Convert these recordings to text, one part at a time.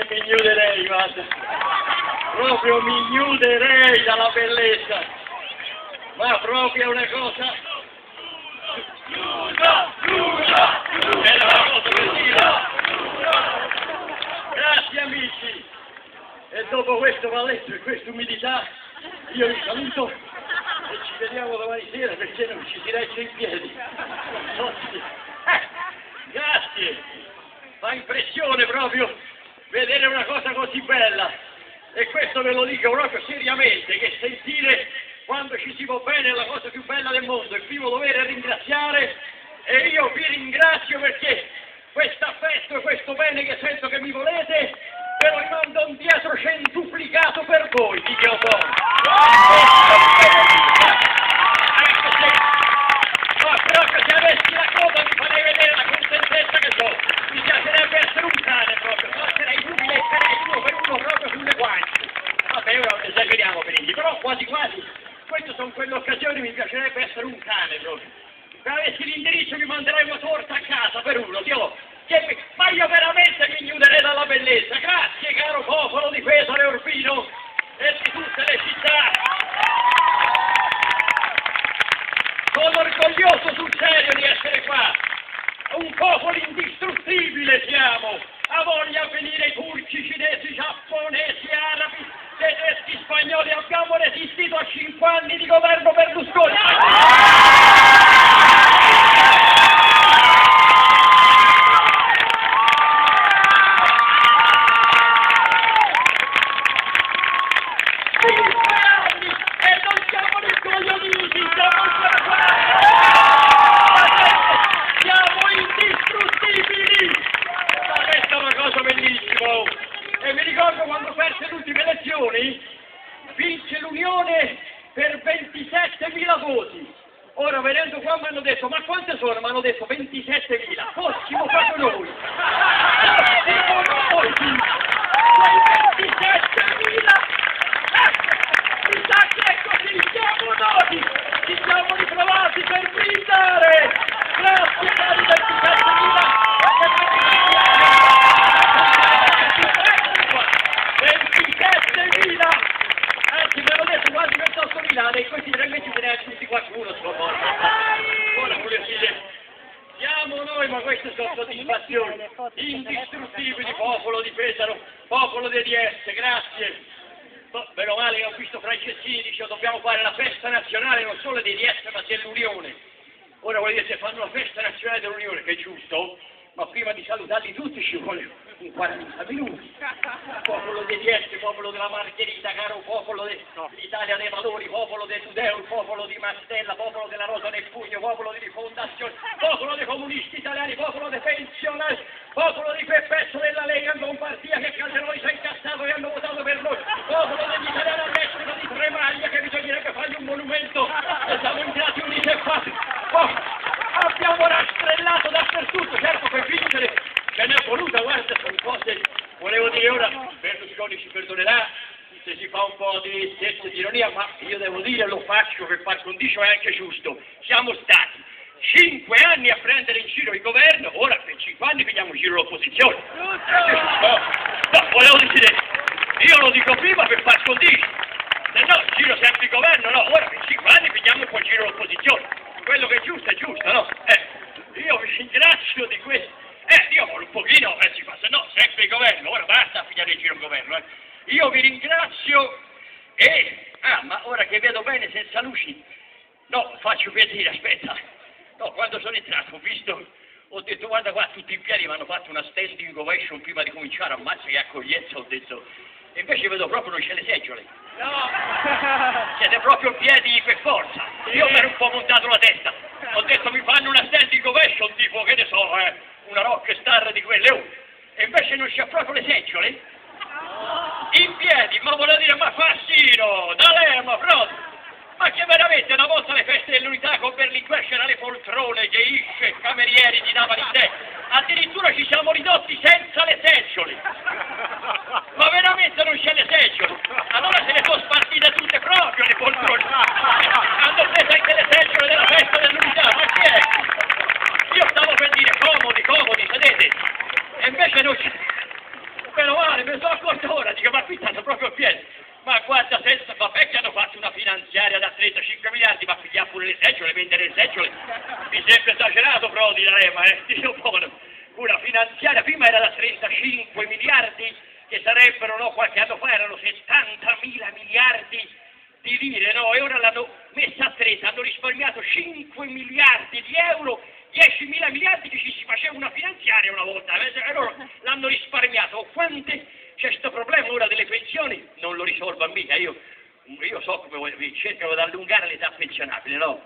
che mi ignorerei, guarda. Proprio mi ignorerei dalla bellezza. Ma proprio una cosa... È una cosa bellissima. Grazie amici. E dopo questo balletto e questa umidità, io vi saluto e ci vediamo domani sera perché non ci si regge in piedi. Grazie. Fa impressione proprio vedere una cosa così bella. E questo ve lo dico proprio seriamente, che sentire quando ci si va bene è la cosa più bella del mondo. Il primo dovere è ringraziare e io vi ringrazio perché questo affetto e questo bene che sento che mi volete ve lo rimando indietro centuplicato per voi, dite un po'. Ma proprio se avessi la coda mi farei vedere la contentezza che so. Mi piacerebbe essere un cane proprio, sarei utile e sarei uno per uno proprio sulle guance. Vabbè, ora esageriamo per inizio, però quasi quasi, queste sono quelle occasioni, mi piacerebbe essere un cane proprio. Se avessi l'indirizzo mi manderei una torta a casa per uno, ma io veramente mi ignorerei dalla bellezza. Grazie caro popolo di Pesaro e Urbino e di tutte le città. Sono orgoglioso sul serio di essere qua. Un popolo indistruttibile siamo. Ha voglia di venire i turchi, cinesi, giapponesi, arabi, tedeschi, spagnoli. Abbiamo resistito a 5 anni di governo Berlusconi. E mi ricordo quando perse le ultime elezioni, vince l'Unione per 27.000 voti. Ora venendo qua mi hanno detto, ma quante sono? Mi hanno detto 27.000. Fossimo proprio noi. Fossimo noi. Quei 27.000. Mi sa che è così, siamo noi. Ci siamo ritrovati per brindare. Grazie cari 27.000. 27.000! Anzi, me l'ho detto quasi 28.000, e questi 3 mesi se ne ha tutti qualcuno, ora volevo dire, siamo noi, ma queste sono soddisfazioni, indistruttibili, popolo di Pesaro, popolo dei DS, grazie. Meno male che ho visto Franceschini, dice dobbiamo fare la festa nazionale non solo dei DS ma dell'Unione. Ora voglio dire, se fanno la festa nazionale dell'Unione, che è giusto, ma prima di salutarli tutti ci vuole un 40 minuti. Popolo dei DS, popolo della Margherita, caro popolo dell'Italia dei Valori, popolo del Tudeo, il popolo di Mastella, popolo della Rosa nel Pugno, popolo di Rifondazione, popolo dei comunisti italiani, popolo dei pensionari, popolo di quel pezzo della Lega non partia che Calderoni si è incazzato e hanno votato per noi, popolo degli italiani all'estero di Tremaglia che bisognerebbe fargli un monumento e siamo entrati uniti e fatti. Abbiamo rastrellato dappertutto, certo per vincere ce n'è voluta, guarda, sono cose, volevo dire ora, Berlusconi ci perdonerà se si fa un po' di scherzo di ironia, ma io devo dire, lo faccio per par condicio, è anche giusto, siamo stati 5 anni a prendere in giro il governo, ora per 5 anni prendiamo in giro l'opposizione. No, volevo dire, io lo dico prima per par condicio, se no giro sempre il governo, no, ora per 5 anni prendiamo un po' in giro l'opposizione. Quello che è giusto, no? Io vi ringrazio di questo. Io un pochino, si fa, se no, sempre il governo, ora basta a pigliare in giro il governo, Io vi ringrazio ma ora che vedo bene senza luci, no, faccio vedere, aspetta, no, quando sono entrato ho detto guarda qua, tutti in piedi mi hanno fatto una standing ovation prima di cominciare, ammazza che accoglienza, ho detto, e invece vedo proprio non c'è le seggiole. No! Siete proprio in piedi per forza. Io mi ero un po' montato la testa. Ho detto mi fanno una standing ovation tipo, che ne so, una rock star di quelle. E invece non c'è proprio le seggiole. In piedi, ma volevo dire, ma Fassino, D'Alema, proprio. Ma che veramente una volta alle feste dell'unità con Berlinguer c'erano le poltrone, geisce, camerieri ti davano il tè. Addirittura ci siamo ridotti senza le seggiole. Ma veramente non c'è le seggiole. Allora se le sono spartite tutte proprio le poltrone. Hanno preso anche le seggiole della festa dell'unità, ma chi è? Io stavo per dire comodi, sedete. E invece non c'è. Meno male, sono accorto ora, dico, ma qui stanno proprio pieni. Ma guarda, senza, vabbè che hanno fatto una finanziaria da 35 miliardi, ma pigliare pure le seggiole, vendere le seggiole, mi sembra esagerato Prodi da Lema, Dio buono. Una finanziaria, prima era da 35 miliardi, che sarebbero, no, qualche anno fa erano 70 mila miliardi di lire, no, e ora l'hanno messa a 30, hanno risparmiato 5 miliardi di euro, 10 mila miliardi che ci si faceva una finanziaria una volta, e loro l'hanno risparmiato. Quante c'è questo problema ora delle pensioni? Non lo risolvo mica, io so come cercano di allungare l'età pensionabile, no?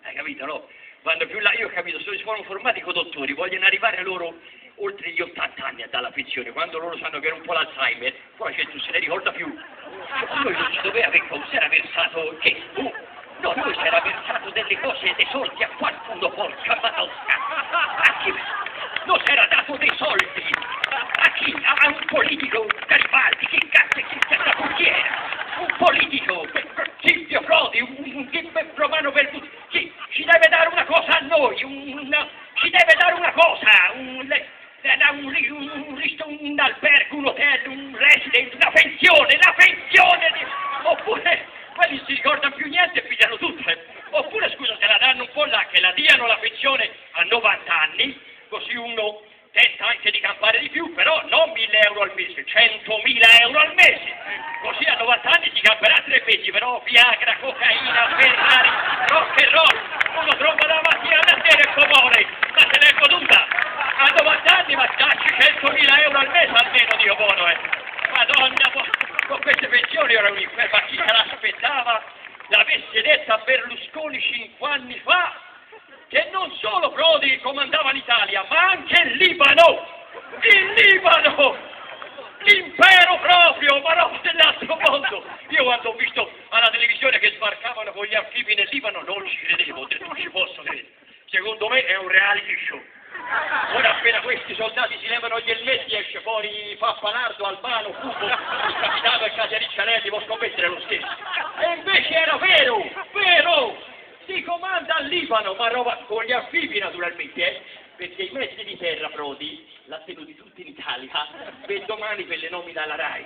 Hai capito, no? Vanno più là, io ho capito, sono informatico dottori, vogliono arrivare loro oltre gli 80 anni a dare la pensione, quando loro sanno che era un po' l'Alzheimer, poi c'è tu se ne ricorda più. Lui non si doveva aver si era versato che? No, lui si era versato delle cose, dei soldi a qualcuno, porca madonna! A chi? Non si era dato dei soldi! A chi? A un politico, Garibaldi, che cazzo, chi era? Un politico, Silvio Prodi, un Romano Perduto, ci deve dare una cosa a noi, ci deve dare una cosa, un albergo, un hotel, un residence, una pensione, oppure quelli non si ricordano più niente e pigliano tutto, oppure scusa se la danno un po' là, che la diano la pensione a 90 anni, così uno tenta anche di campare di più, però non 1.000 euro al mese, 100.000 euro al mese, così a 90 anni si camperà 3 mesi, però Viagra, cocaina, Ferrari, rock and roll, uno trova la mattina da sera il comune, ma se l'è goduta, a 90 anni ma dacci 100.000 euro al mese almeno, Dio buono, Madonna, con queste pensioni ora un inferno, ma chi se l'aspettava l'avesse detta a Berlusconi 5 anni fa, che non solo Prodi comandava l'Italia, ma anche il Libano, l'impero proprio, ma no, dell'altro mondo. Io quando ho visto alla televisione che sbarcavano con gli anfibi nel Libano non ci credevo, non ci posso credere. Secondo me è un reality show. Ora appena questi soldati si levano gli elmetti esce fuori Pappalardo, Albano, Cupo, il capitano e Catericcianelli, può scommettere lo stesso. E invece era vero! Si comanda al Libano, ma roba con gli anfibi naturalmente, perché i mezzi di terra Prodi l'ha tenuti tutti in Italia per domani per le nomine alla RAI.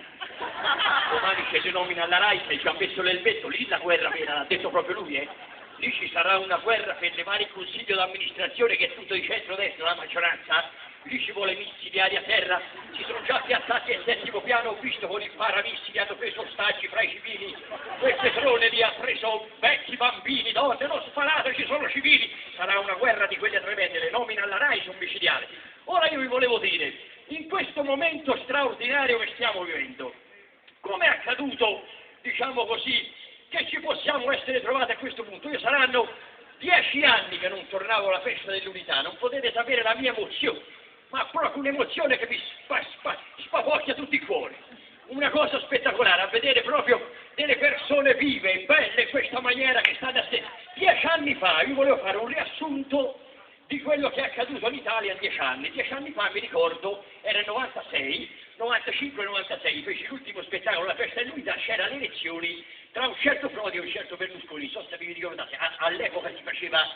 Domani c'è le nomine alla RAI, se ci ha messo l'elmetto, lì la guerra vera, l'ha detto proprio lui, Lì ci sarà una guerra per levare il consiglio d'amministrazione che è tutto di centro-destra, la maggioranza, lì ci vuole missili aria-terra, ci sono già piazzati al 7° piano, ho visto con i paramissili, hanno preso ostaggi fra i civili, quel petrone lì ha preso vecchi bambini, donne, non sparate, ci sono civili, sarà una guerra di quelle tremende, le nomine alla RAI sono micidiali. Ora io vi volevo dire, in questo momento straordinario che stiamo vivendo, come è accaduto, diciamo così, che ci possiamo essere trovati a questo punto? Io saranno 10 anni che non tornavo alla festa dell'unità, non potete sapere la mia emozione, ma proprio un'emozione che mi spapocchia tutti i cuori. Una cosa spettacolare, a vedere proprio delle persone vive, belle in questa maniera che stanno a sé. 10 anni fa io volevo fare un riassunto di quello che è accaduto in Italia in 10 anni. 10 anni fa mi ricordo, era il 96, 95-96, feci l'ultimo spettacolo, la festa dell'unità, c'erano le elezioni tra un certo Prodi e un certo Berlusconi, non so se vi ricordate, all'epoca si faceva,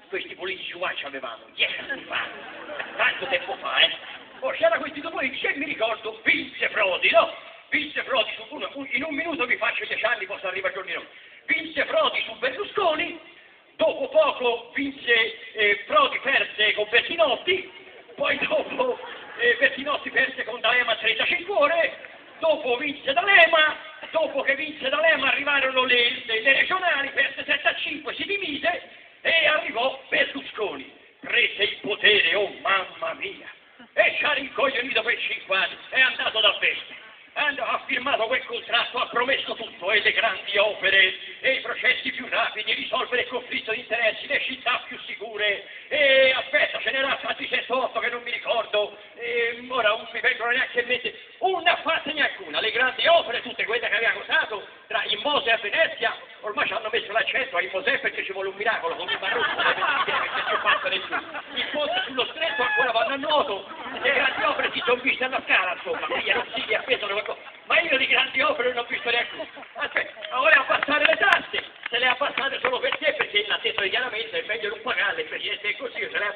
questi politici umani avevamo, 10 anni fa, tanto tempo fa, Poi c'era questi due politici e mi ricordo, vinse Prodi, no? Vinse Prodi, in un minuto vi faccio 10 anni, posso arrivare a giorni no. Vinse Prodi su Berlusconi, dopo poco vinse Prodi, perse con Bertinotti, poi dopo Bertinotti perse con D'Alema a 35 ore, dopo vinse D'Alema, dopo che vinse D'Alema arrivarono le regionali, perse 7-5, si divise e arrivò Berlusconi, prese il potere, oh mamma mia, e ci ha rincoglionito per 5 anni, è andato da bestia. Ha firmato quel contratto, ha promesso tutto, e le grandi opere, e i processi più rapidi, risolvere il conflitto di interessi, le città più sicure, e aspetta, ce n'era stati 108 che non mi ricordo, e ora non mi vengono neanche in mente, non ne ha fatte neanche una, le grandi opere, tutte quelle che aveva costato, tra in Mose e a Venezia, ormai ci hanno messo l'accento a in Mosè perché ci vuole un miracolo, come il Marocco, perché ci ho fatto nessuno. Il ponte sullo stretto ancora vanno a nuoto, le grandi opere si sono viste alla scala, insomma, quindi non si è appeso qualcosa. Ma io di grandi opere non ho visto neanche una. Aspetta, ora abbassare le tasse, se le ha abbassate solo per te, perché l'ha detto chiaramente, è meglio non pagarle, perché è così, se le ha